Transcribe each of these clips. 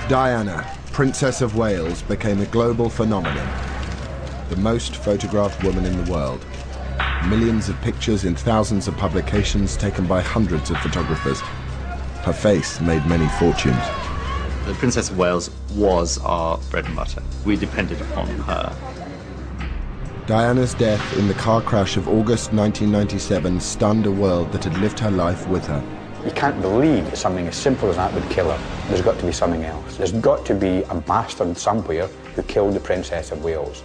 Diana, Princess of Wales, became a global phenomenon. The most photographed woman in the world. Millions of pictures in thousands of publications taken by hundreds of photographers. Her face made many fortunes. The Princess of Wales was our bread and butter. We depended on her. Diana's death in the car crash of August 1997 stunned a world that had lived her life with her. You can't believe that something as simple as that would kill her. There's got to be something else. There's got to be a bastard somewhere who killed the Princess of Wales.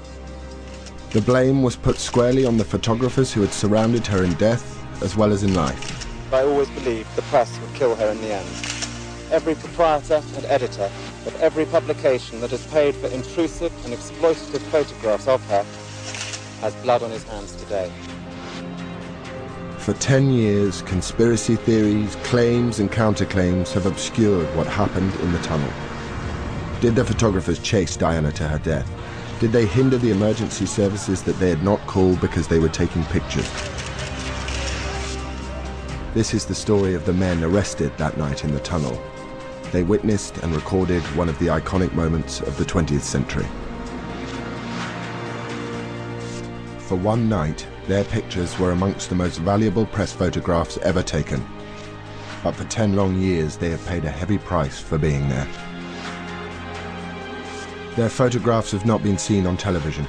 The blame was put squarely on the photographers who had surrounded her in death as well as in life. I always believed the press would kill her in the end. Every proprietor and editor of every publication that has paid for intrusive and exploitative photographs of her has blood on his hands today. For 10 years, conspiracy theories, claims and counterclaims have obscured what happened in the tunnel. Did the photographers chase Diana to her death? Did they hinder the emergency services that they had not called because they were taking pictures? This is the story of the men arrested that night in the tunnel. They witnessed and recorded one of the iconic moments of the 20th century. For one night, their pictures were amongst the most valuable press photographs ever taken. But for 10 long years, they have paid a heavy price for being there. Their photographs have not been seen on television,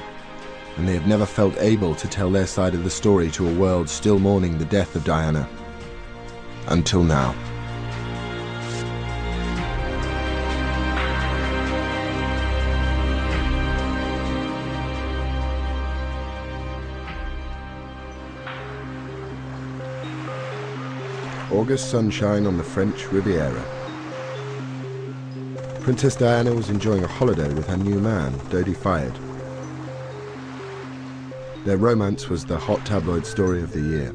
and they have never felt able to tell their side of the story to a world still mourning the death of Diana. Until now. August sunshine on the French Riviera. Princess Diana was enjoying a holiday with her new man, Dodi Fayed. Their romance was the hot tabloid story of the year.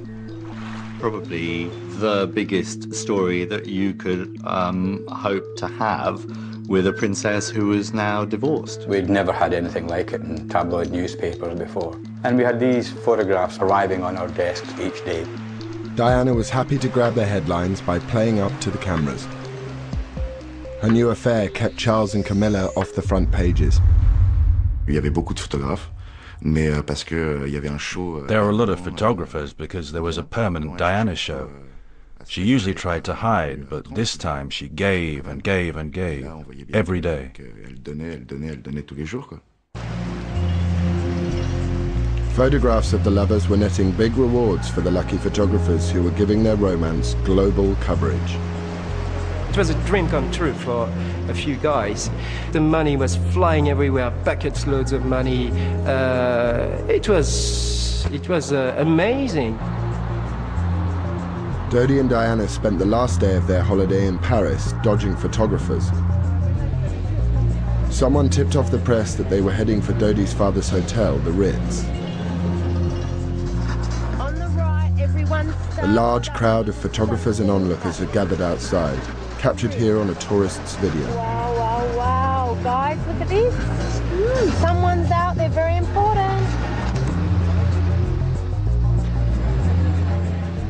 Probably the biggest story that you could hope to have with a princess who was now divorced. We'd never had anything like it in tabloid newspapers before. And we had these photographs arriving on our desks each day. Diana was happy to grab the headlines by playing up to the cameras. Her new affair kept Charles and Camilla off the front pages. Il y avait beaucoup de photographes, mais parce que il y avait un show. There were a lot of photographers because there was a permanent Diana show. She usually tried to hide, but this time she gave and gave and gave, every day. Elle donnait tous les jours, quoi. Photographs of the lovers were netting big rewards for the lucky photographers who were giving their romance global coverage. It was a dream come true for a few guys. The money was flying everywhere, buckets loads of money. It was amazing. Dodi and Diana spent the last day of their holiday in Paris dodging photographers. Someone tipped off the press that they were heading for Dodi's father's hotel, the Ritz. A large crowd of photographers and onlookers had gathered outside, captured here on a tourist's video. Wow, wow, wow. Guys, look at this. Someone's out there, very important.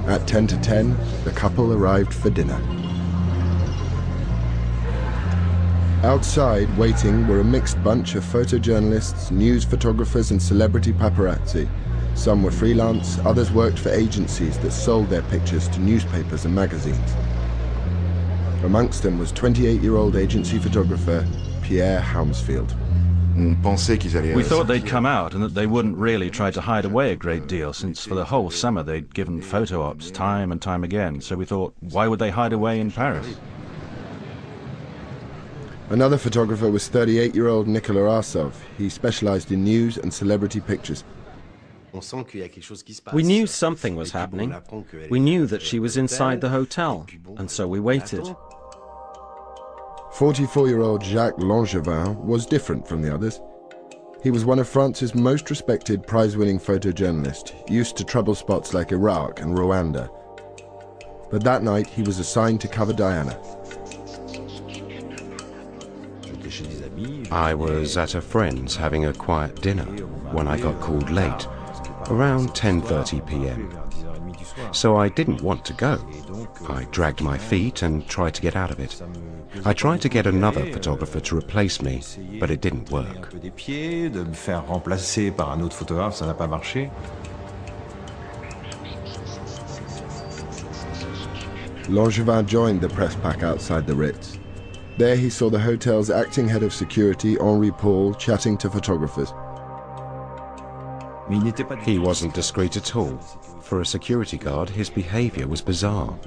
At 10 to 10, the couple arrived for dinner. Outside, waiting, were a mixed bunch of photojournalists, news photographers and celebrity paparazzi. Some were freelance, others worked for agencies that sold their pictures to newspapers and magazines. Amongst them was 28-year-old agency photographer Pierre Hounsfield. We thought they'd come out and that they wouldn't really try to hide away a great deal, since for the whole summer they'd given photo ops time and time again, so we thought, why would they hide away in Paris? Another photographer was 38-year-old Nicola Arsov. He specialized in news and celebrity pictures. We knew something was happening. We knew that she was inside the hotel, and so we waited. 44-year-old Jacques Langevin was different from the others. He was one of France's most respected prize-winning photojournalists, used to trouble spots like Iraq and Rwanda. But that night he was assigned to cover Diana. I was at a friend's having a quiet dinner when I got called late, around 10:30 p.m. so I didn't want to go. I dragged my feet and tried to get out of it. I tried to get another photographer to replace me, but it didn't work. Langevin joined the press pack outside the Ritz. There he saw the hotel's acting head of security, Henri Paul, chatting to photographers. He wasn't discreet at all. For a security guard, his behavior was bizarre.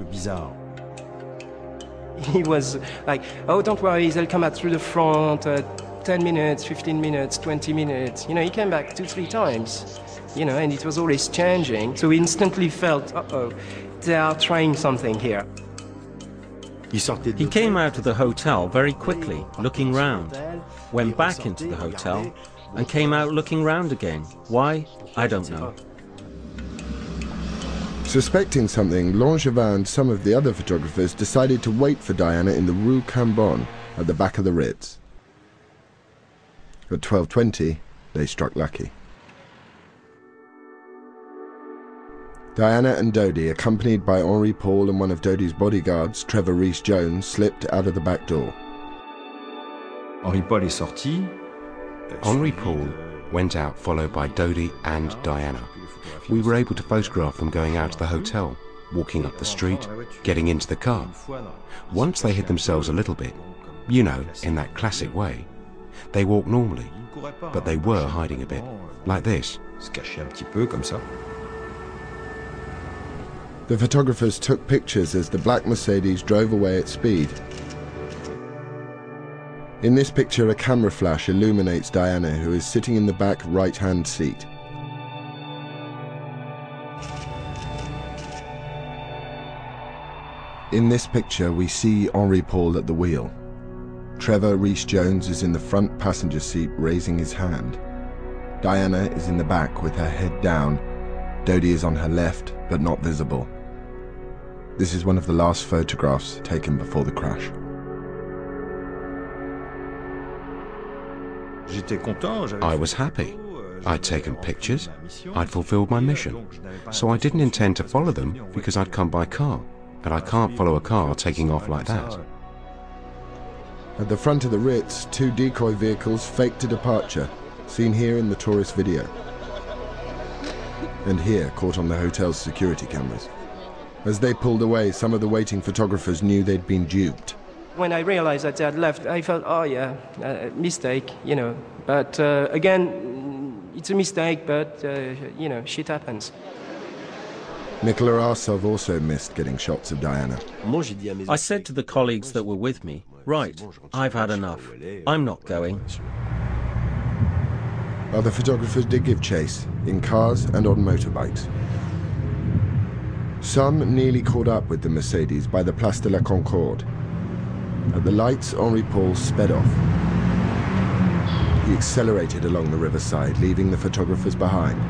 He was like, oh, don't worry, they'll come out through the front, 10 minutes, 15 minutes, 20 minutes. You know, he came back 2-3 times, you know, and it was always changing. So we instantly felt, uh-oh, they are trying something here. He came out of the hotel very quickly, looking round, went back into the hotel, and came out looking round again. Why? I don't know. Suspecting something, Langevin and some of the other photographers decided to wait for Diana in the Rue Cambon at the back of the Ritz. At 12:20, they struck lucky. Diana and Dodi, accompanied by Henri Paul and one of Dodi's bodyguards, Trevor Rees-Jones, slipped out of the back door. Henri Paul went out followed by Dodi and Diana. We were able to photograph them going out of the hotel, walking up the street, getting into the car. Once they hid themselves a little bit, you know, in that classic way, they walked normally, but they were hiding a bit, like this. The photographers took pictures as the black Mercedes drove away at speed. In this picture, a camera flash illuminates Diana, who is sitting in the back right-hand seat. In this picture, we see Henri Paul at the wheel. Trevor Rees-Jones is in the front passenger seat, raising his hand. Diana is in the back with her head down. Dodi is on her left, but not visible. This is one of the last photographs taken before the crash. I was happy. I'd taken pictures. I'd fulfilled my mission. So I didn't intend to follow them because I'd come by car. And I can't follow a car taking off like that. At the front of the Ritz, 2 decoy vehicles faked a departure, seen here in the tourist video. And here, caught on the hotel's security cameras. As they pulled away, some of the waiting photographers knew they'd been duped. When I realized that they had left, I felt, oh yeah, mistake, you know. But again, it's a mistake, but, you know, shit happens. Nicola Arsov also missed getting shots of Diana. I said to the colleagues that were with me, right, I've had enough. I'm not going. Other photographers did give chase, in cars and on motorbikes. Some nearly caught up with the Mercedes by the Place de la Concorde. At the lights, Henri Paul sped off. He accelerated along the riverside, leaving the photographers behind.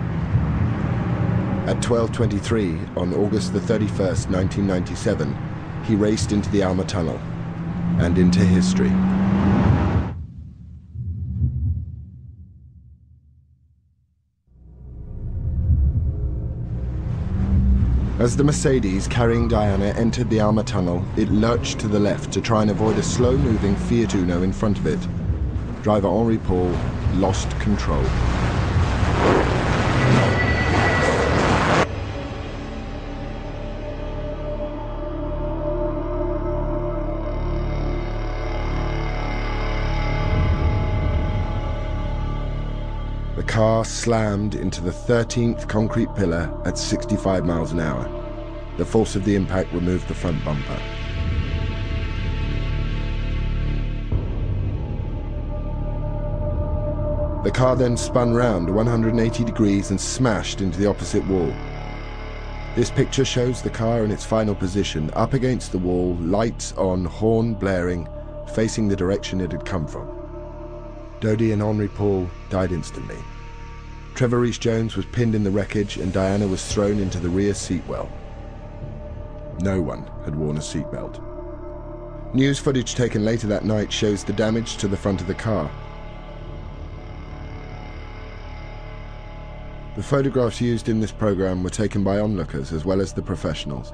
At 12:23, on August the 31st, 1997, he raced into the Alma Tunnel and into history. As the Mercedes carrying Diana entered the Alma Tunnel, it lurched to the left to try and avoid a slow-moving Fiat Uno in front of it. Driver Henri Paul lost control. The car slammed into the 13th concrete pillar at 65 miles an hour. The force of the impact removed the front bumper. The car then spun round 180 degrees and smashed into the opposite wall. This picture shows the car in its final position, up against the wall, lights on, horn blaring, facing the direction it had come from. Dodi and Henri Paul died instantly. Trevor Rees-Jones was pinned in the wreckage and Diana was thrown into the rear seat well. No one had worn a seatbelt. News footage taken later that night shows the damage to the front of the car. The photographs used in this program were taken by onlookers as well as the professionals.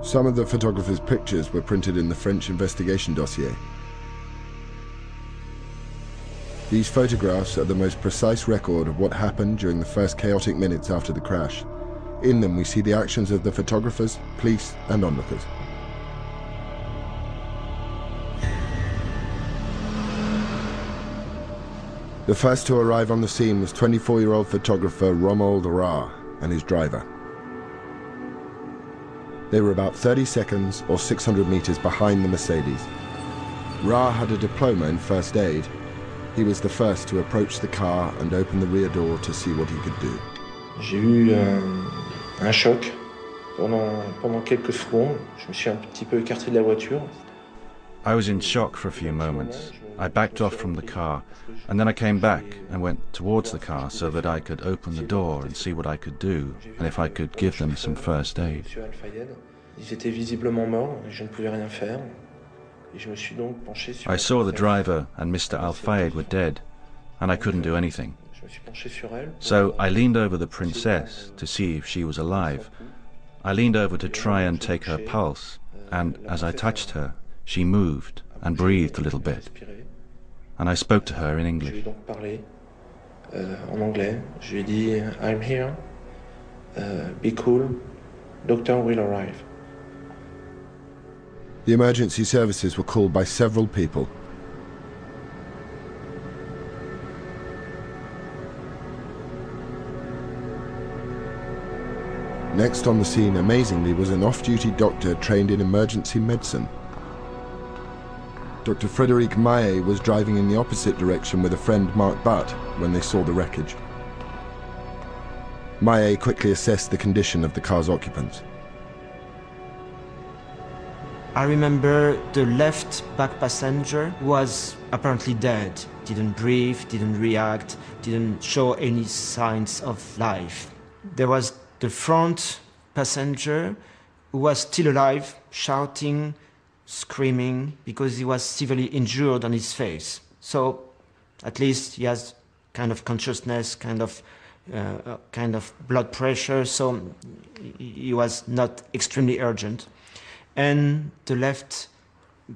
Some of the photographers' pictures were printed in the French investigation dossier. These photographs are the most precise record of what happened during the first chaotic minutes after the crash. In them we see the actions of the photographers, police and onlookers. The first to arrive on the scene was 24-year-old photographer Romuald Ra and his driver. They were about 30 seconds or 600 meters behind the Mercedes. Ra had a diploma in first aid. He was the first to approach the car and open the rear door to see what he could do. J'ai eu un choc pendant quelques secondes. Je me suis un petit peu écarté de la voiture. I was in shock for a few moments. I backed off from the car, and then I came back and went towards the car so that I could open the door and see what I could do, and if I could give them some first aid. Ils étaient visiblement morts et je ne pouvais rien faire. Et je me suis donc penché sur. I saw the driver and Mr. Al-Fayed were dead, and I couldn't do anything. So I leaned over the princess to see if she was alive. I leaned over to try and take her pulse, and as I touched her, she moved and breathed a little bit. And I spoke to her in English. Je lui ai donc parlé en anglais. Je lui ai dit, I'm here. Be cool. Doctor will arrive. The emergency services were called by several people. Next on the scene, amazingly, was an off-duty doctor trained in emergency medicine. Dr. Frédéric Maillet was driving in the opposite direction with a friend, Marc Butt, when they saw the wreckage. Maillet quickly assessed the condition of the car's occupants. I remember the left back passenger was apparently dead. Didn't breathe, didn't react, didn't show any signs of life. There was the front passenger who was still alive, shouting, screaming, because he was severely injured on his face. So at least he has kind of consciousness, kind of blood pressure, so he was not extremely urgent. And the left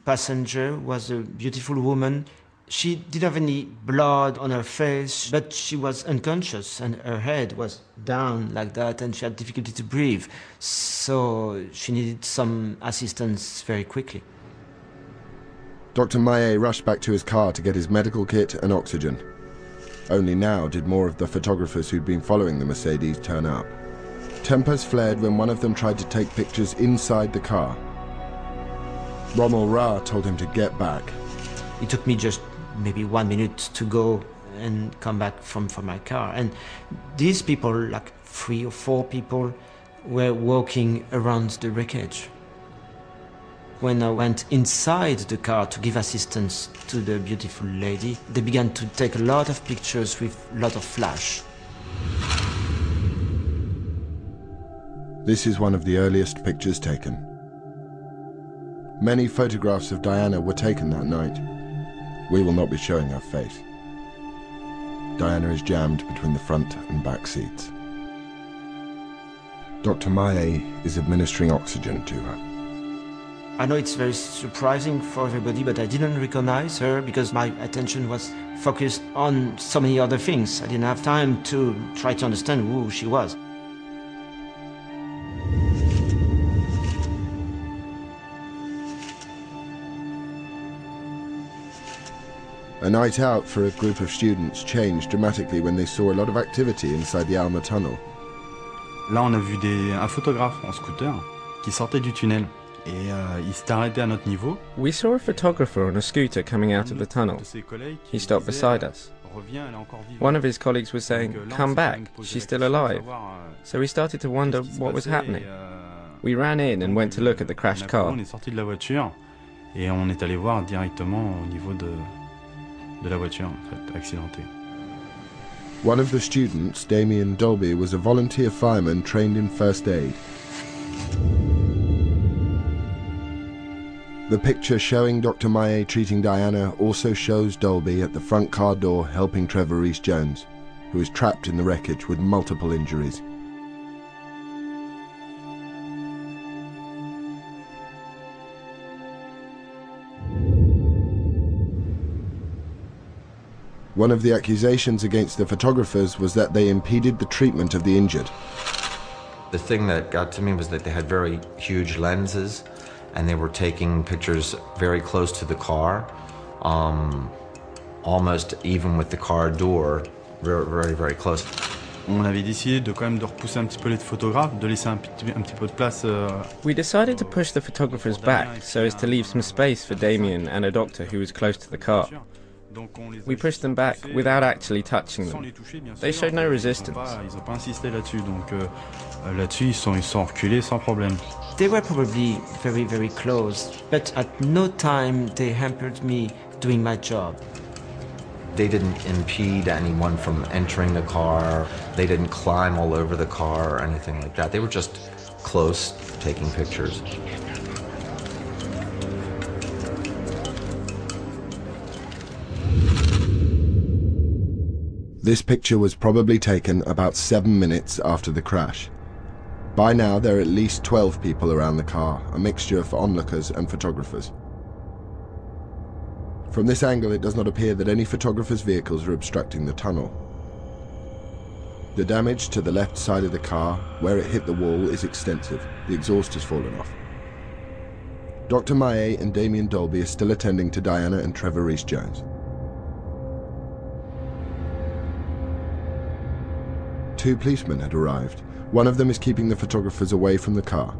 passenger was a beautiful woman. She didn't have any blood on her face, but she was unconscious and her head was down like that and she had difficulty to breathe. So she needed some assistance very quickly. Dr. Maillet rushed back to his car to get his medical kit and oxygen. Only now did more of the photographers who'd been following the Mercedes turn up. Tempers flared when one of them tried to take pictures inside the car. Romuald Ra told him to get back. It took me just maybe 1 minute to go and come back from my car. And these people, like 3 or 4 people, were walking around the wreckage. When I went inside the car to give assistance to the beautiful lady, they began to take a lot of pictures with a lot of flash. This is one of the earliest pictures taken. Many photographs of Diana were taken that night. We will not be showing her face. Diana is jammed between the front and back seats. Dr. Maillet is administering oxygen to her. I know it's very surprising for everybody, but I didn't recognize her because my attention was focused on so many other things. I didn't have time to try to understand who she was. A night out for a group of students changed dramatically when they saw a lot of activity inside the Alma tunnel. Là, on a vu un photographe en scooter qui sortait du tunnel et il s'est arrêté à notre niveau. We saw a photographer on a scooter coming out of the tunnel. He stopped beside us. One of his colleagues was saying, "Come back, she's still alive." So we started to wonder what was happening. We ran in and went to look at the crashed car. On est sorti de la voiture et on est allé voir directement au niveau de la voiture en fait, accidentée. One of the students, Damien Dolby, was a volunteer fireman trained in first aid. The picture showing Dr. Maillet treating Diana also shows Dolby at the front car door helping Trevor Rees-Jones. who is trapped in the wreckage with multiple injuries. One of the accusations against the photographers was that they impeded the treatment of the injured. The thing that got to me was that they had very huge lenses and they were taking pictures very close to the car, almost even with the car door, very, very close. On avait décidé de quand même de repousser un petit peu les photographes, de laisser un petit peu de place. We decided to push the photographers back so as to leave some space for Damien and a doctor who was close to the car. We pushed them back without actually touching them. They showed no resistance. Ils n'ont pas insisté là-dessus, donc là-dessus ils sont reculés sans problème. They were probably very, very close, but at no time they hampered me doing my job. They didn't impede anyone from entering the car. They didn't climb all over the car or anything like that. They were just close, taking pictures. This picture was probably taken about 7 minutes after the crash. By now, there are at least 12 people around the car, a mixture of onlookers and photographers. From this angle, it does not appear that any photographers' vehicles are obstructing the tunnel. The damage to the left side of the car, where it hit the wall, is extensive. The exhaust has fallen off. Dr. Maillet and Damien Dolby are still attending to Diana and Trevor Rees-Jones. 2 policemen had arrived. One of them is keeping the photographers away from the car.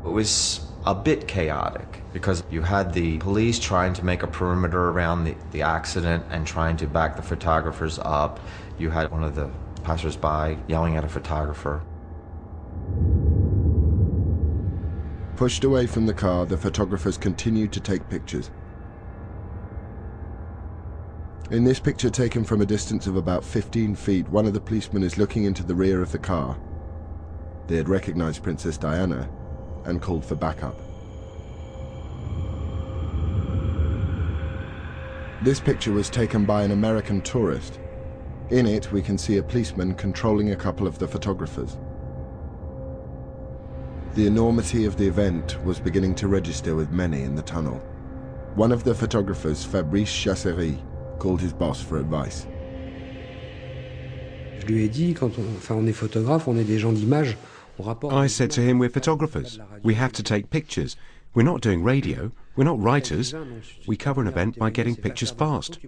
It was a bit chaotic because you had the police trying to make a perimeter around the accident and trying to back the photographers up. You had one of the passers-by yelling at a photographer. Pushed away from the car, the photographers continued to take pictures. In this picture taken from a distance of about 15 feet, one of the policemen is looking into the rear of the car. They had recognized Princess Diana and called for backup. This picture was taken by an American tourist. In it, we can see a policeman controlling a couple of the photographers. The enormity of the event was beginning to register with many in the tunnel. One of the photographers, Fabrice Chasserie, called his boss for advice. I said to him, we're photographers. We have to take pictures. We're not doing radio. We're not writers. We cover an event by getting pictures fast.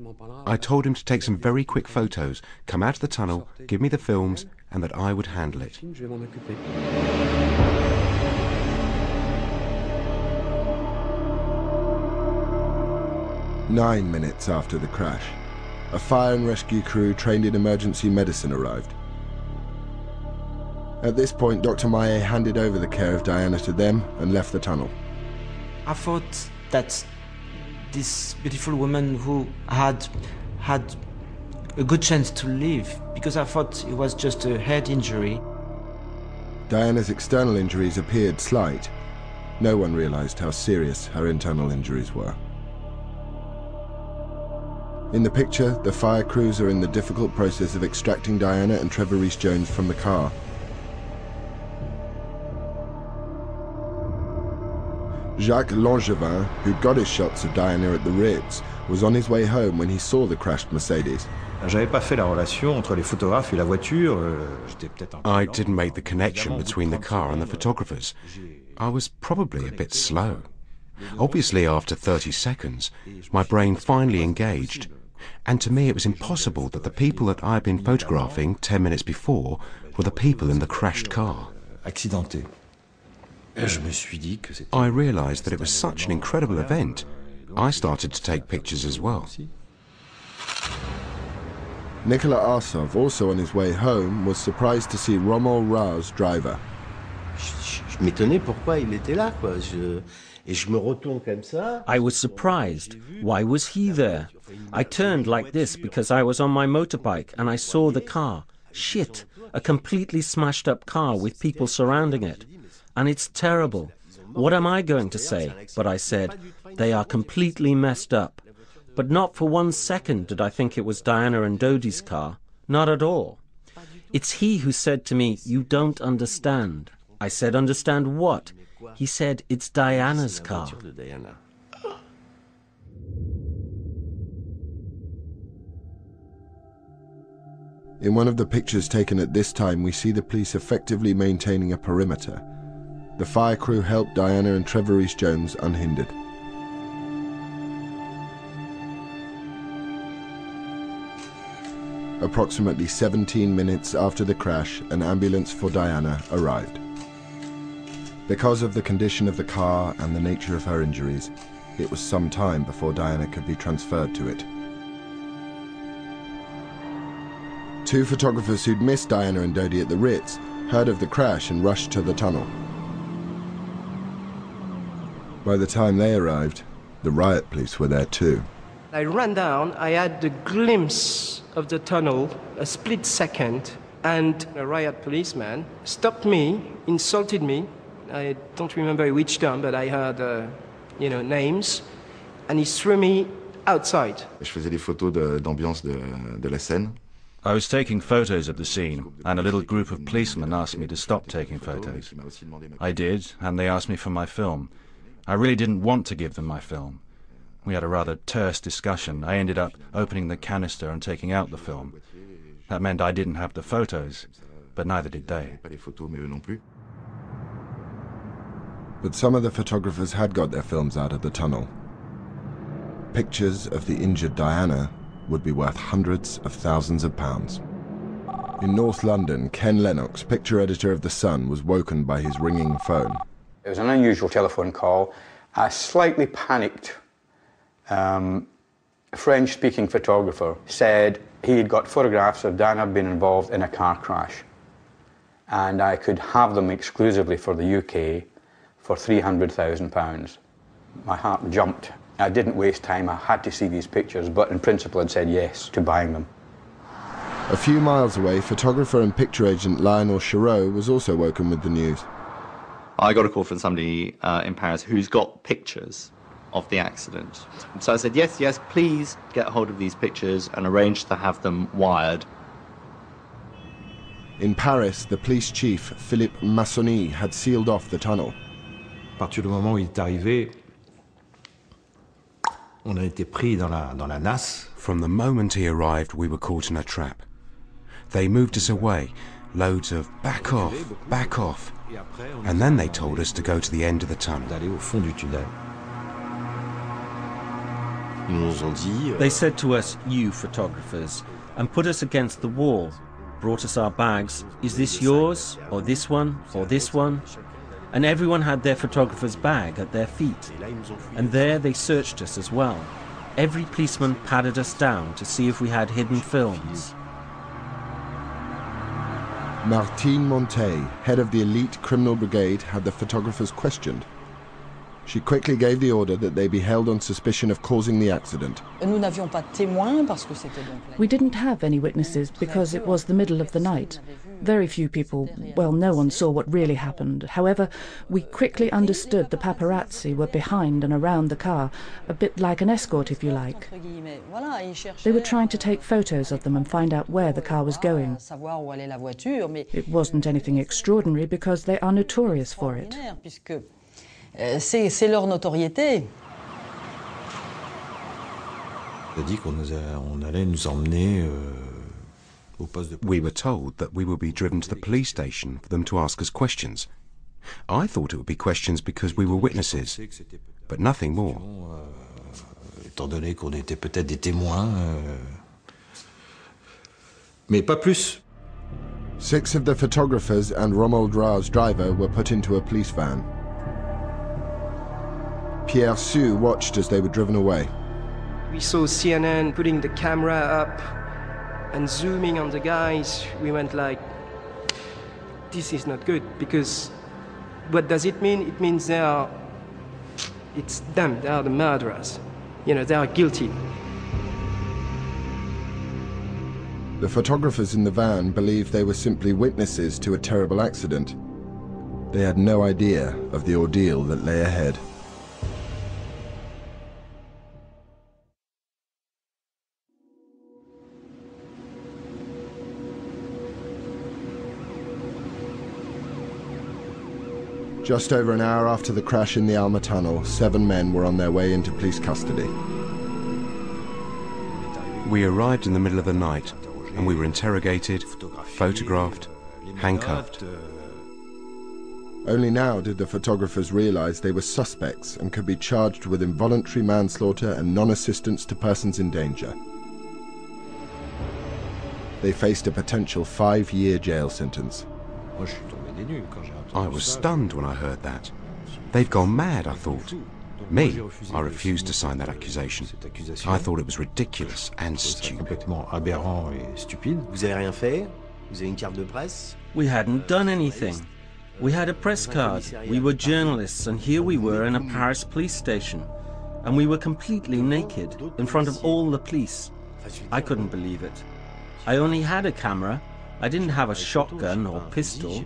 I told him to take some very quick photos, come out of the tunnel, give me the films, and that I would handle it. Nine minutes after the crash, a fire and rescue crew trained in emergency medicine arrived. At this point, Dr. Maillet handed over the care of Diana to them and left the tunnel. I thought that this beautiful woman who had a good chance to live, because I thought it was just a head injury. Diana's external injuries appeared slight. No one realized how serious her internal injuries were. In the picture, the fire crews are in the difficult process of extracting Diana and Trevor Rees-Jones from the car. Jacques Langevin, who got his shots of Diana at the Ritz, was on his way home when he saw the crashed Mercedes. I didn't make the connection between the car and the photographers. I was probably a bit slow. Obviously, after 30 seconds, my brain finally engaged, and to me it was impossible that the people that I had been photographing 10 minutes before were the people in the crashed car. I realized that it was such an incredible event. I started to take pictures as well. Nicolas Arsov, also on his way home, was surprised to see Romain Ra's driver. I was surprised. Why was he there? I turned like this because I was on my motorbike and I saw the car. Shit, a completely smashed up car with people surrounding it. And it's terrible. What am I going to say? But I said, they are completely messed up. But not for 1 second did I think it was Diana and Dodi's car. Not at all. It's he who said to me, "You don't understand." I said, "Understand what?" He said, "It's Diana's car." In one of the pictures taken at this time, we see the police effectively maintaining a perimeter. The fire crew helped Diana and Trevor Rees-Jones unhindered. Approximately 17 minutes after the crash, an ambulance for Diana arrived. Because of the condition of the car and the nature of her injuries, it was some time before Diana could be transferred to it. Two photographers who'd missed Diana and Dodi at the Ritz heard of the crash and rushed to the tunnel. By the time they arrived, the riot police were there too. I ran down, I had the glimpse of the tunnel, a split second, and a riot policeman stopped me, insulted me. I don't remember which term, but I heard, names, and he threw me outside. Je faisais des photos d'ambiance de la scène. I was taking photos of the scene, and a little group of policemen asked me to stop taking photos. I did, and they asked me for my film. I really didn't want to give them my film. We had a rather terse discussion. I ended up opening the canister and taking out the film. That meant I didn't have the photos, but neither did they. But some of the photographers had got their films out of the tunnel. Pictures of the injured Diana would be worth hundreds of thousands of pounds. In North London, Ken Lennox, picture editor of The Sun, was woken by his ringing phone. It was an unusual telephone call. A slightly panicked French-speaking photographer said he had got photographs of Diana being involved in a car crash, and I could have them exclusively for the UK for £300,000. My heart jumped. I didn't waste time. I had to see these pictures, but in principle I'd said yes to buying them. A few miles away, photographer and picture agent Lionel Chereau was also woken with the news. I got a call from somebody in Paris who's got pictures of the accident. So I said, yes, please get hold of these pictures and arrange to have them wired. In Paris, the police chief, Philippe Massoni, had sealed off the tunnel. À partir du moment où il est arrivé, on a été pris dans la nasse. From the moment he arrived, we were caught in a trap. They moved us away, loads of back off, and then they told us to go to the end of the tunnel. D'aller au fond du tunnel. They said to us, "You photographers," and put us against the wall, brought us our bags. "Is this yours, or this one, or this one?" And everyone had their photographer's bag at their feet. And there they searched us as well. Every policeman patted us down to see if we had hidden films. Martine Montet, head of the elite criminal brigade, had the photographers questioned. She quickly gave the order that they be held on suspicion of causing the accident. We didn't have any witnesses because it was the middle of the night. Very few people, well, no one saw what really happened. However, we quickly understood the paparazzi were behind and around the car, a bit like an escort, if you like. They were trying to take photos of them and find out where the car was going. It wasn't anything extraordinary because they are notorious for it. C'est leur notoriété. We were told that we would be driven to the police station for them to ask us questions. I thought it would be questions because we were witnesses, but nothing more. Étant donné qu'on était peut-être des témoins, mais pas plus. 6 of the photographers and Romuald Ra's driver were put into a police van. Pierre Sue watched as they were driven away. We saw CNN putting the camera up and zooming on the guys. We went like, this is not good, because what does it mean? It means it's them, they are the murderers. They are guilty. The photographers in the van believed they were simply witnesses to a terrible accident. They had no idea of the ordeal that lay ahead. Just over an hour after the crash in the Alma Tunnel, 7 men were on their way into police custody. We arrived in the middle of the night, and we were interrogated, photographed, handcuffed. Only now did the photographers realize they were suspects and could be charged with involuntary manslaughter and non-assistance to persons in danger. They faced a potential 5-year jail sentence. I was stunned when I heard that. They'd gone mad, I thought. Me, I refused to sign that accusation. I thought it was ridiculous and stupid. We hadn't done anything. We had a press card. We were journalists, and here we were in a Paris police station. And we were completely naked, in front of all the police. I couldn't believe it. I only had a camera. I didn't have a shotgun or pistol.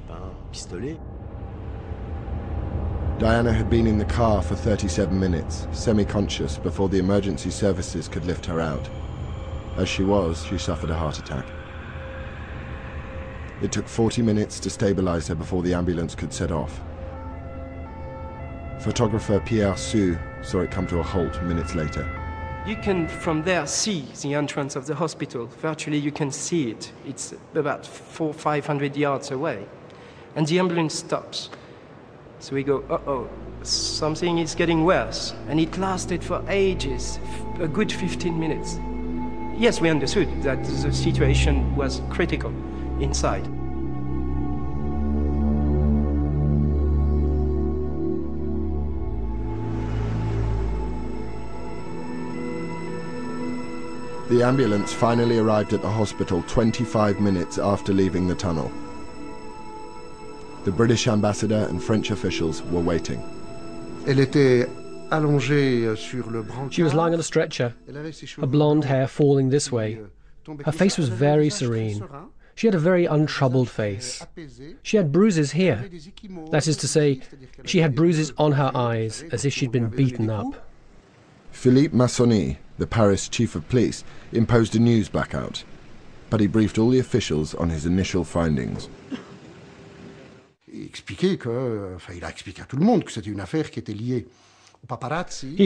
Diana had been in the car for 37 minutes, semi-conscious, before the emergency services could lift her out. As she was, she suffered a heart attack. It took 40 minutes to stabilize her before the ambulance could set off. Photographer Pierre Sue saw it come to a halt minutes later. You can, from there, see the entrance of the hospital. Virtually, you can see it. It's about 400-500 yards away. And the ambulance stops. So we go, uh-oh, something is getting worse. And it lasted for ages, a good 15 minutes. Yes, we understood that the situation was critical inside. The ambulance finally arrived at the hospital 25 minutes after leaving the tunnel. The British ambassador and French officials were waiting. She was lying on a stretcher, her blonde hair falling this way. Her face was very serene. She had a very untroubled face. She had bruises here. That is to say, she had bruises on her eyes, as if she'd been beaten up. Philippe Massonny, the Paris chief of police, imposed a news blackout, but he briefed all the officials on his initial findings. He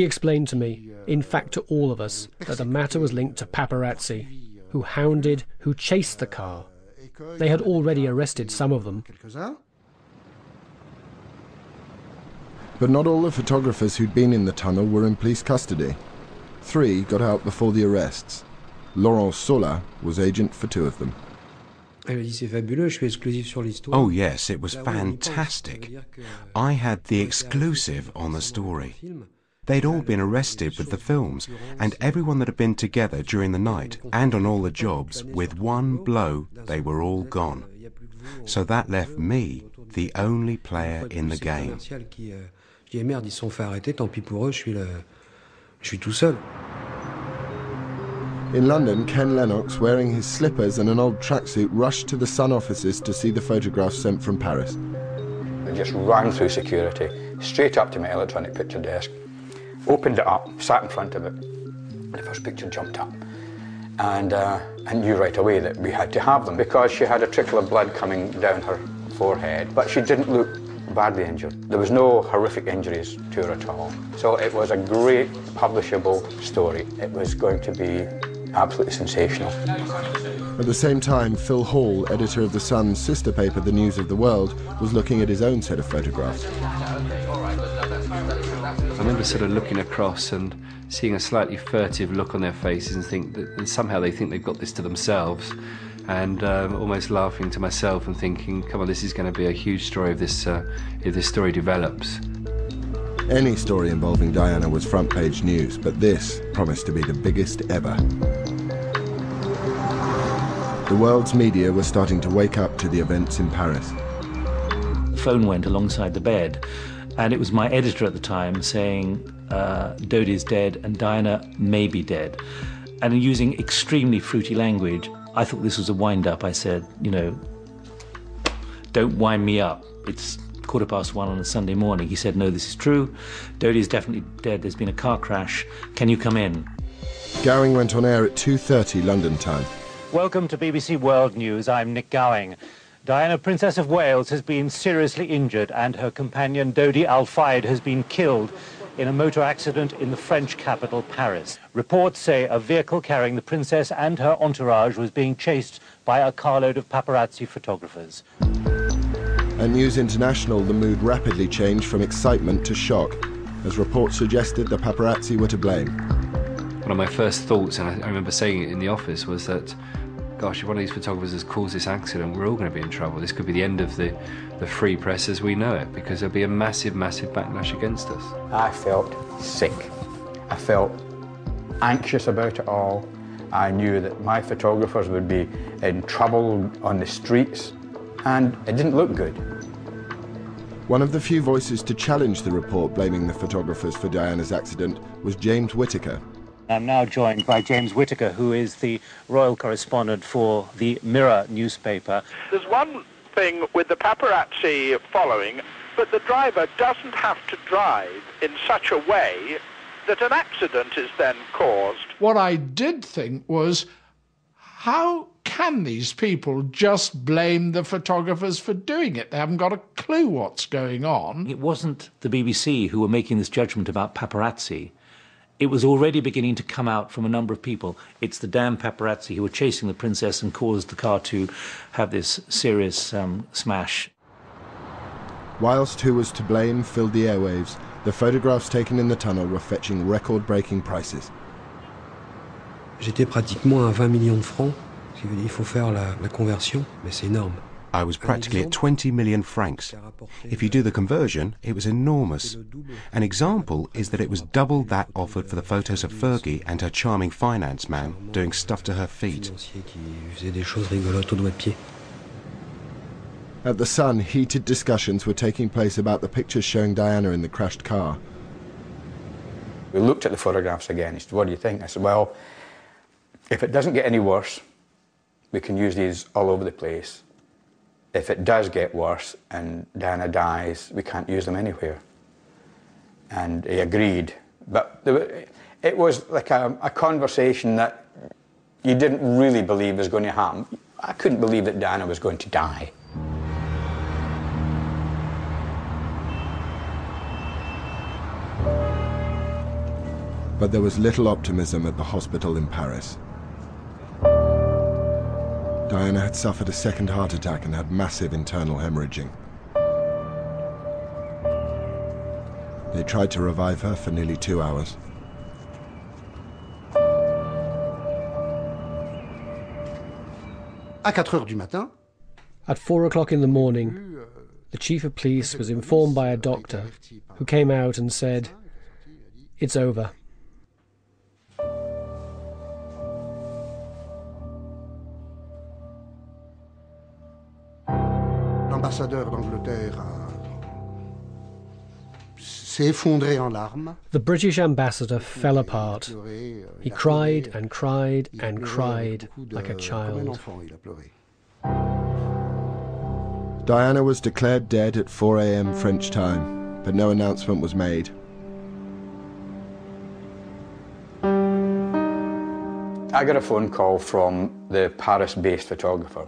explained to me, in fact to all of us, that the matter was linked to paparazzi, who hounded, who chased the car. They had already arrested some of them. But not all the photographers who'd been in the tunnel were in police custody. 3 got out before the arrests. Laurent Sola was agent for 2 of them. Oh yes, it was fantastic. I had the exclusive on the story. They'd all been arrested with the films, and everyone that had been together during the night and on all the jobs, with one blow, they were all gone. So that left me, the only player in the game. In London, Ken Lennox, wearing his slippers and an old tracksuit, rushed to the Sun offices to see the photographs sent from Paris. I just ran through security, straight up to my electronic picture desk, opened it up, sat in front of it. The first picture jumped up. And I knew right away that we had to have them because she had a trickle of blood coming down her forehead, but she didn't look badly injured. There was no horrific injuries to her at all. So it was a great publishable story. It was going to be absolutely sensational. At the same time, Phil Hall, editor of The Sun's sister paper, The News of the World, was looking at his own set of photographs. I remember sort of looking across and seeing a slightly furtive look on their faces and think that somehow they think they've got this to themselves, and almost laughing to myself and thinking, come on, this is going to be a huge story if this story develops. Any story involving Diana was front-page news, but this promised to be the biggest ever. The world's media were starting to wake up to the events in Paris. The phone went alongside the bed, and it was my editor at the time saying, Dodi's dead and Diana may be dead. And using extremely fruity language, I thought this was a wind-up. I said, you know, don't wind me up. It's 1:15 on a Sunday morning. He said, no, this is true. Dodi's definitely dead. There's been a car crash. Can you come in? Gowing went on air at 2:30 London time. Welcome to BBC World News. I'm Nick Gowing. Diana, Princess of Wales, has been seriously injured and her companion Dodi Al Fayed has been killed in a motor accident in the French capital, Paris. Reports say a vehicle carrying the princess and her entourage was being chased by a carload of paparazzi photographers. At News International, the mood rapidly changed from excitement to shock, as reports suggested the paparazzi were to blame. One of my first thoughts, and I remember saying it in the office, was that, gosh, if one of these photographers has caused this accident, we're all going to be in trouble. This could be the end of the free press as we know it, because there'll be a massive, massive backlash against us. I felt sick. I felt anxious about it all. I knew that my photographers would be in trouble on the streets, and it didn't look good. One of the few voices to challenge the report blaming the photographers for Diana's accident was James Whittaker. I'm now joined by James Whittaker, who is the royal correspondent for the Mirror newspaper. There's one thing with the paparazzi following, but the driver doesn't have to drive in such a way that an accident is then caused. What I did think was, how can these people just blame the photographers for doing it? They haven't got a clue what's going on. It wasn't the BBC who were making this judgment about paparazzi. It was already beginning to come out from a number of people. It's the damn paparazzi who were chasing the princess and caused the car to have this serious smash. Whilst who was to blame filled the airwaves, the photographs taken in the tunnel were fetching record-breaking prices. J'étais pratiquement à 20 millions de francs. Il faut faire la conversion, mais c'est énorme. I was practically at 20 million francs. If you do the conversion, it was enormous. An example is that it was double that offered for the photos of Fergie and her charming finance man doing stuff to her feet. At The Sun, heated discussions were taking place about the pictures showing Diana in the crashed car. We looked at the photographs again. He said, what do you think? I said, well, if it doesn't get any worse, we can use these all over the place. If it does get worse and Diana dies, we can't use them anywhere. And he agreed. But it was like a conversation that you didn't really believe was going to happen. I couldn't believe that Diana was going to die. But there was little optimism at the hospital in Paris. Diana had suffered a second heart attack and had massive internal hemorrhaging. They tried to revive her for nearly 2 hours. At 4 o'clock in the morning, the chief of police was informed by a doctor who came out and said, "It's over." L'ambassadeur d'Angleterre s'est effondré en larmes. The British ambassador fell apart. He cried and cried and cried like a child. Diana was declared dead at 4 a.m. French time, but no announcement was made. I got a phone call from the Paris-based photographer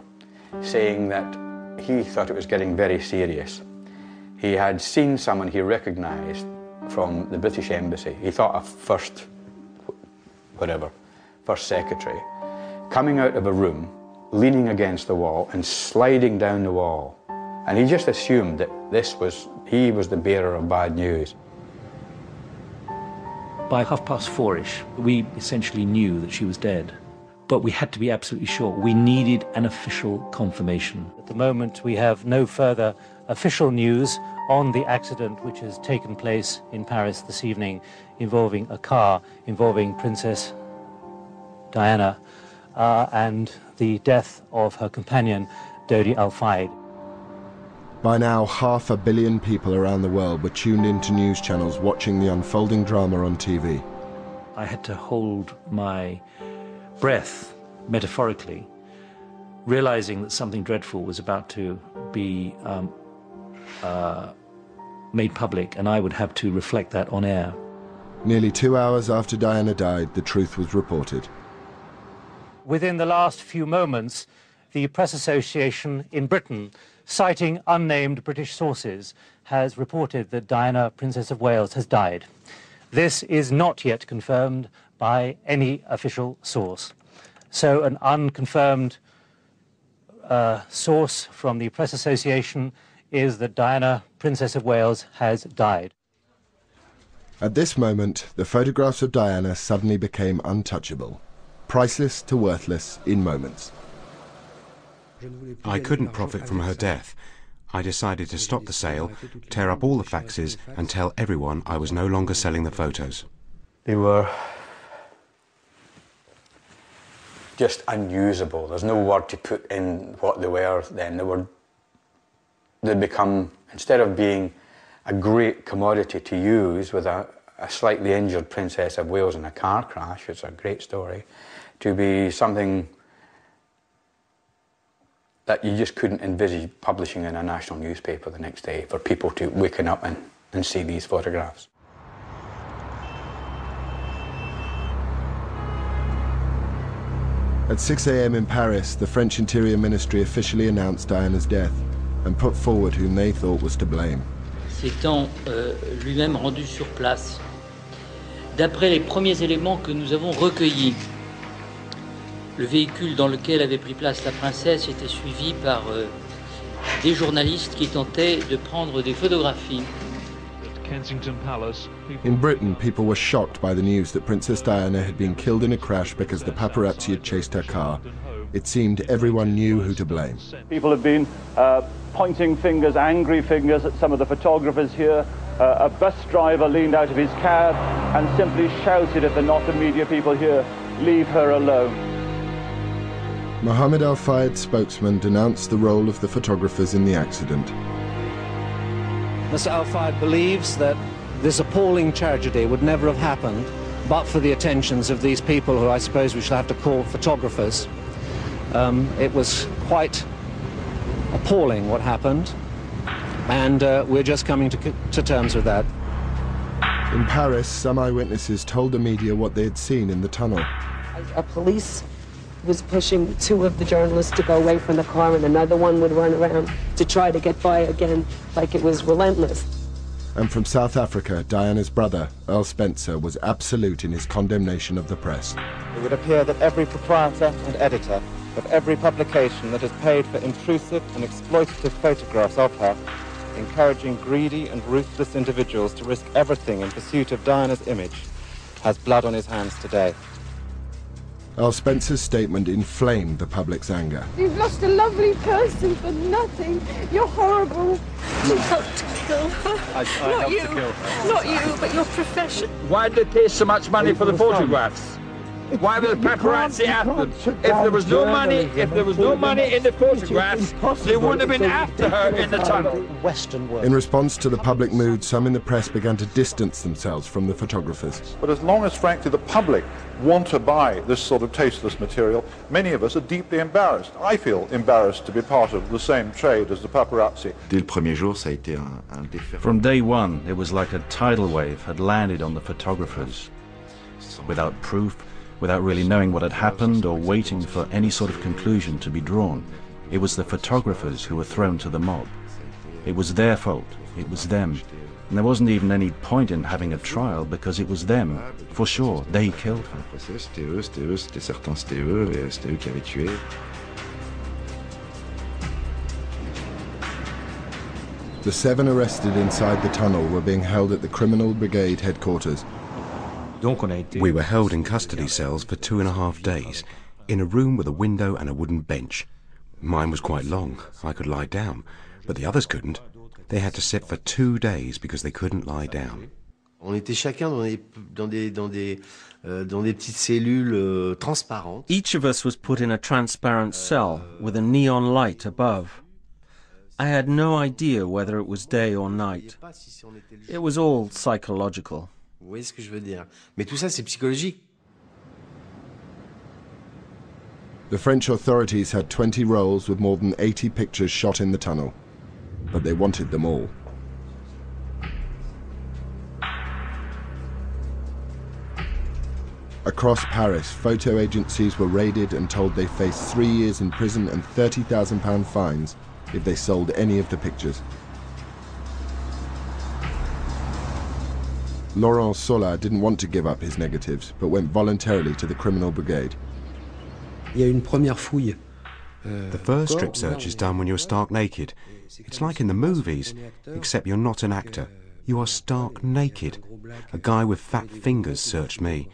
saying that he thought it was getting very serious. He had seen someone he recognised from the British Embassy. He thought a first secretary, coming out of a room, leaning against the wall and sliding down the wall. And he just assumed that he was the bearer of bad news. By 4:30-ish, we essentially knew that she was dead. But we had to be absolutely sure. We needed an official confirmation. At the moment, we have no further official news on the accident which has taken place in Paris this evening involving a car involving Princess Diana and the death of her companion, Dodi Al Fayed. By now, 500 million people around the world were tuned into news channels watching the unfolding drama on TV. I had to hold my breath, metaphorically, realizing that something dreadful was about to be made public, and I would have to reflect that on air. Nearly 2 hours after Diana died, the truth was reported. Within the last few moments, the Press Association in Britain, citing unnamed British sources, has reported that Diana, Princess of Wales, has died. This is not yet confirmed by any official source. So an unconfirmed source from the Press Association is that Diana, Princess of Wales, has died. At this moment, the photographs of Diana suddenly became untouchable, priceless to worthless in moments. I couldn't profit from her death. I decided to stop the sale, tear up all the faxes, and tell everyone I was no longer selling the photos. They were just unusable. There's no word to put in what they were then. They'd become, instead of being a great commodity to use with a slightly injured Princess of Wales in a car crash, it's a great story, to be something that you just couldn't envisage publishing in a national newspaper the next day, for people to waken up and see these photographs. At 6 a.m. in Paris, the French Interior Ministry officially announced Diana's death and put forward whom they thought was to blame. S'étant lui-même rendu sur place, d'après les premiers éléments que nous avons recueillis, le véhicule dans lequel avait pris place la princesse était suivi par des journalistes qui tentaient de prendre des photographies. In Britain, people were shocked by the news that Princess Diana had been killed in a crash because the paparazzi had chased her car. It seemed everyone knew who to blame. People have been pointing fingers, angry fingers, at some of the photographers here. A bus driver leaned out of his cab and simply shouted at the not the media people here, "Leave her alone." Mohammed Al-Fayed's spokesman denounced the role of the photographers in the accident. Mr. Al-Fayed believes that this appalling tragedy would never have happened but for the attentions of these people who I suppose we shall have to call photographers. It was quite appalling what happened, and we're just coming to terms with that. In Paris, some eyewitnesses told the media what they had seen in the tunnel. A police was pushing two of the journalists to go away from the car, and another one would run around to try to get by again, like it was relentless. And from South Africa, Diana's brother, Earl Spencer, was absolute in his condemnation of the press. It would appear that every proprietor and editor of every publication that has paid for intrusive and exploitative photographs of her, encouraging greedy and ruthless individuals to risk everything in pursuit of Diana's image, has blood on his hands today. Earl Spencer's statement inflamed the public's anger. You've lost a lovely person for nothing. You're horrible. You helped to kill her. I helped to kill her. Not you, but your profession. Why did they pay so much money for the photographs? Why were the paparazzi after them? If there was no money, in the photographs, they wouldn't have been after her in the tunnel. In response to the public mood, some in the press began to distance themselves from the photographers. But as long as, frankly, the public want to buy this sort of tasteless material, many of us are deeply embarrassed. I feel embarrassed to be part of the same trade as the paparazzi. From day one, it was like a tidal wave had landed on the photographers. Without proof, without really knowing what had happened or waiting for any sort of conclusion to be drawn, it was the photographers who were thrown to the mob. It was their fault. It was them. And there wasn't even any point in having a trial because it was them. For sure, they killed her. The 7 arrested inside the tunnel were being held at the Criminal Brigade headquarters. We were held in custody cells for 2.5 days, in a room with a window and a wooden bench. Mine was quite long. I could lie down, but the others couldn't. They had to sit for 2 days because they couldn't lie down. Each of us was put in a transparent cell with a neon light above. I had no idea whether it was day or night. It was all psychological. Vous voyez ce que je veux dire? Mais tout ça, c'est psychologique. The French authorities had 20 rolls with more than 80 pictures shot in the tunnel, but they wanted them all. Across Paris, photo agencies were raided and told they faced 3 years in prison and £30,000 fines if they sold any of the pictures. Laurent Sola didn't want to give up his negatives, but went voluntarily to the criminal brigade. Il y a une première fouille. The first strip search is done when you're stark naked. It's like in the movies, except you're not an actor. You are stark naked. A guy with fat fingers searched me.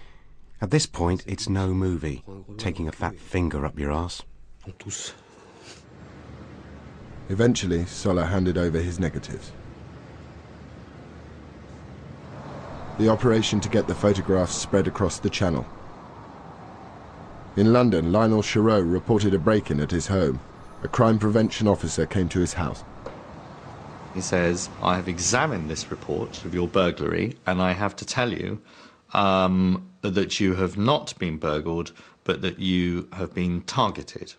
At this point, it's no movie. Taking a fat finger up your ass. Eventually, Sola handed over his negatives. The operation to get the photographs spread across the channel. In London, Lionel Chereau reported a break-in at his home. A crime prevention officer came to his house. He says, I have examined this report of your burglary, and I have to tell you that you have not been burgled, but that you have been targeted.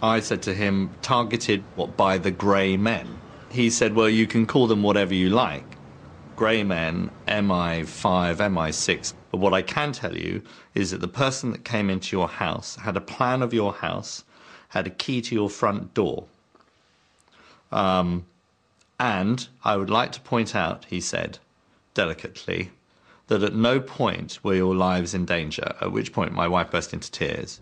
I said to him, targeted what, by the grey men? He said, well, you can call them whatever you like. Grey men, MI5, MI6. But what I can tell you is that the person that came into your house had a plan of your house, had a key to your front door. And I would like to point out, he said, delicately, that at no point were your lives in danger, at which point my wife burst into tears.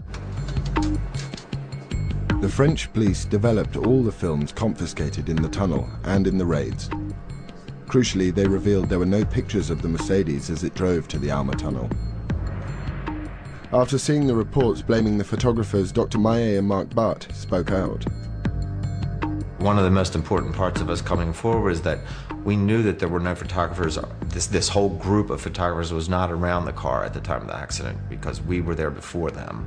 The French police developed all the films confiscated in the tunnel and in the raids. Crucially, they revealed there were no pictures of the Mercedes as it drove to the Alma tunnel. After seeing the reports blaming the photographers, Dr. Maillet and Marc Barth spoke out. One of the most important parts of us coming forward is that we knew that there were no photographers. This whole group of photographers was not around the car at the time of the accident because we were there before them.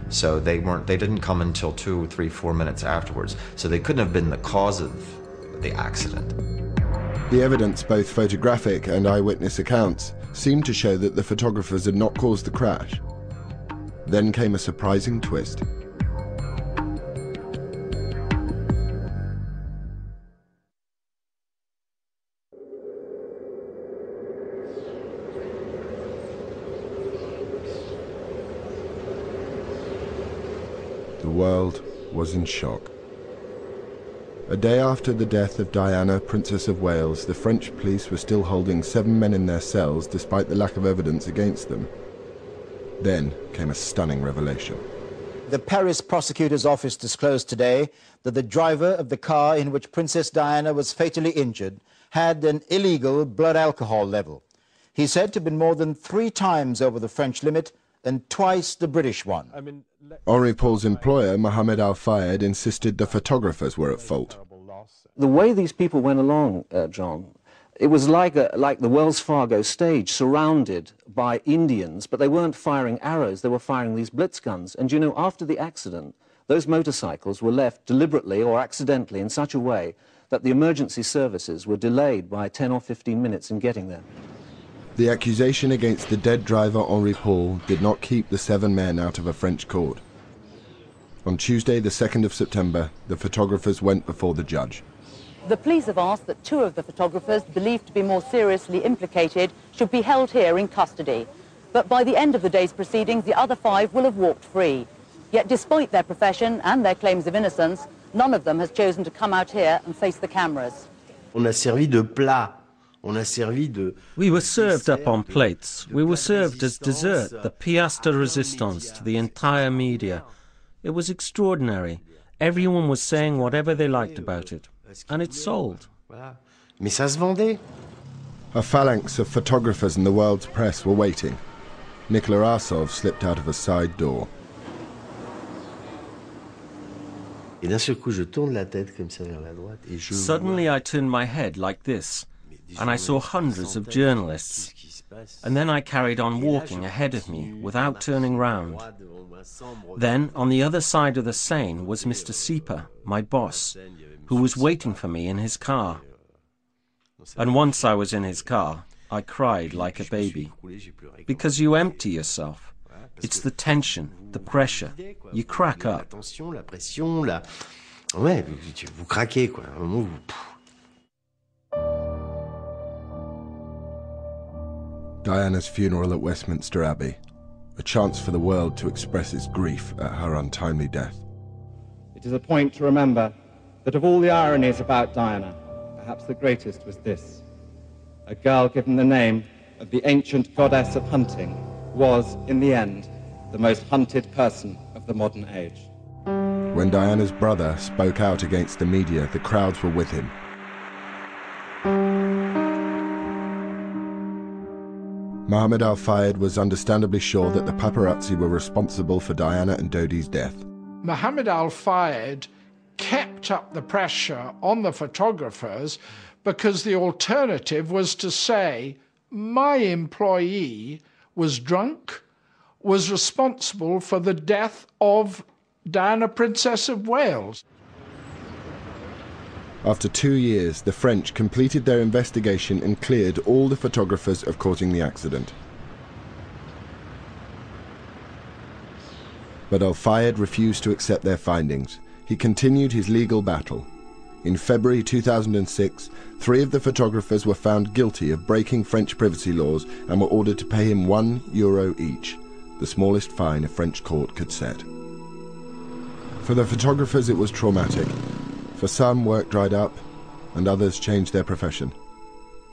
So they didn't come until 2, 3, 4 minutes afterwards. So they couldn't have been the cause of the accident. The evidence, both photographic and eyewitness accounts, seemed to show that the photographers had not caused the crash. Then came a surprising twist. The world was in shock. A day after the death of Diana, Princess of Wales, the French police were still holding 7 men in their cells despite the lack of evidence against them. Then came a stunning revelation. The Paris prosecutor's office disclosed today that the driver of the car in which Princess Diana was fatally injured had an illegal blood alcohol level. He's said to have been more than 3 times over the French limit and twice the British one. Henri Paul's employer, Mohamed Al-Fayed, insisted the photographers were at fault. The way these people went along, John, it was like the Wells Fargo stage surrounded by Indians, but they weren't firing arrows, they were firing these blitz guns. And you know, after the accident, those motorcycles were left deliberately or accidentally in such a way that the emergency services were delayed by 10 or 15 minutes in getting there. The accusation against the dead driver Henri Paul did not keep the 7 men out of a French court. On Tuesday, the 2nd of September, the photographers went before the judge. The police have asked that 2 of the photographers believed to be more seriously implicated should be held here in custody. But by the end of the day's proceedings, the other 5 will have walked free. Yet despite their profession and their claims of innocence, none of them has chosen to come out here and face the cameras. On a servi de plat. We were served up on plates. We were served as dessert, the pièce de résistance to the entire media. It was extraordinary. Everyone was saying whatever they liked about it. And it sold. Mais ça se vendait. A phalanx of photographers in the world's press were waiting. Nicolas Arsov slipped out of a side door. Suddenly I turned my head like this, and I saw hundreds of journalists. And then I carried on walking ahead of me without turning round. Then, on the other side of the Seine was Mr. Sieper, my boss, who was waiting for me in his car. And once I was in his car, I cried like a baby. Because you empty yourself. It's the tension, the pressure. You crack up. Ouais, vous craquez, quoi. Un moment, Diana's funeral at Westminster Abbey, a chance for the world to express its grief at her untimely death. It is a point to remember that of all the ironies about Diana, perhaps the greatest was this. A girl given the name of the ancient goddess of hunting was, in the end, the most hunted person of the modern age. When Diana's brother spoke out against the media, the crowds were with him. Mohammed Al-Fayed was understandably sure that the paparazzi were responsible for Diana and Dodi's death. Mohammed Al-Fayed kept up the pressure on the photographers because the alternative was to say, my employee was drunk, was responsible for the death of Diana, Princess of Wales. After 2 years, the French completed their investigation and cleared all the photographers of causing the accident. But Al-Fayed refused to accept their findings. He continued his legal battle. In February 2006, 3 of the photographers were found guilty of breaking French privacy laws and were ordered to pay him €1 each, the smallest fine a French court could set. For the photographers, it was traumatic. For some, work dried up, and others changed their profession.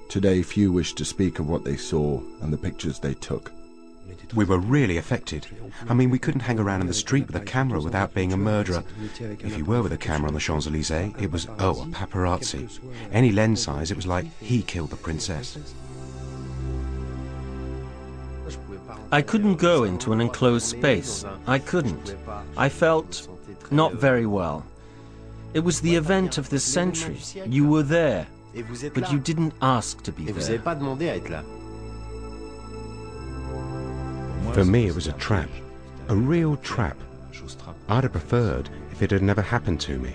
Today, few wish to speak of what they saw and the pictures they took. We were really affected. I mean, we couldn't hang around in the street with a camera without being a murderer. If you were with a camera on the Champs-Élysées, it was, oh, a paparazzi. Any lens size, it was like, he killed the princess. I couldn't go into an enclosed space. I couldn't. I felt not very well. It was the event of the century. You were there, but you didn't ask to be there. For me, it was a trap. A real trap. I'd have preferred if it had never happened to me.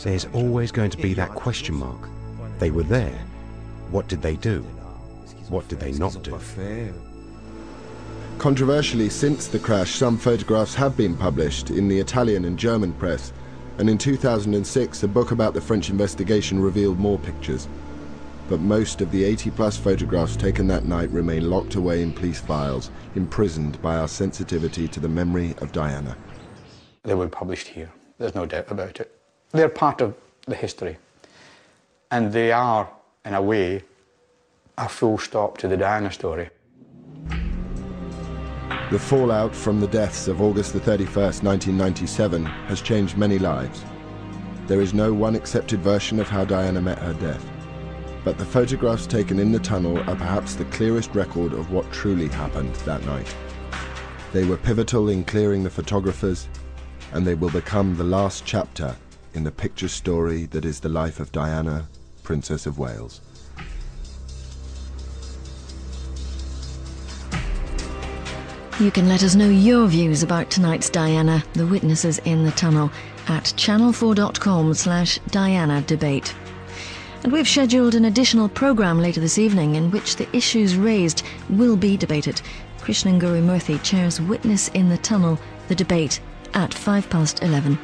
There's always going to be that question mark. They were there. What did they do? What did they not do? Controversially, since the crash, some photographs have been published in the Italian and German press, and in 2006 a book about the French investigation revealed more pictures. But most of the 80-plus photographs taken that night remain locked away in police files, imprisoned by our sensitivity to the memory of Diana. They were published here, there's no doubt about it. They're part of the history, and they are, in a way, a full stop to the Diana story. The fallout from the deaths of August the 31st, 1997 has changed many lives. There is no one accepted version of how Diana met her death, but the photographs taken in the tunnel are perhaps the clearest record of what truly happened that night. They were pivotal in clearing the photographers, and they will become the last chapter in the picture story that is the life of Diana, Princess of Wales. You can let us know your views about tonight's Diana, the witnesses in the tunnel, at channel4.com/Diana debate. And we've scheduled an additional programme later this evening in which the issues raised will be debated. Krishnan Gurumurthy chairs Witness in the Tunnel, the debate, at 11:05.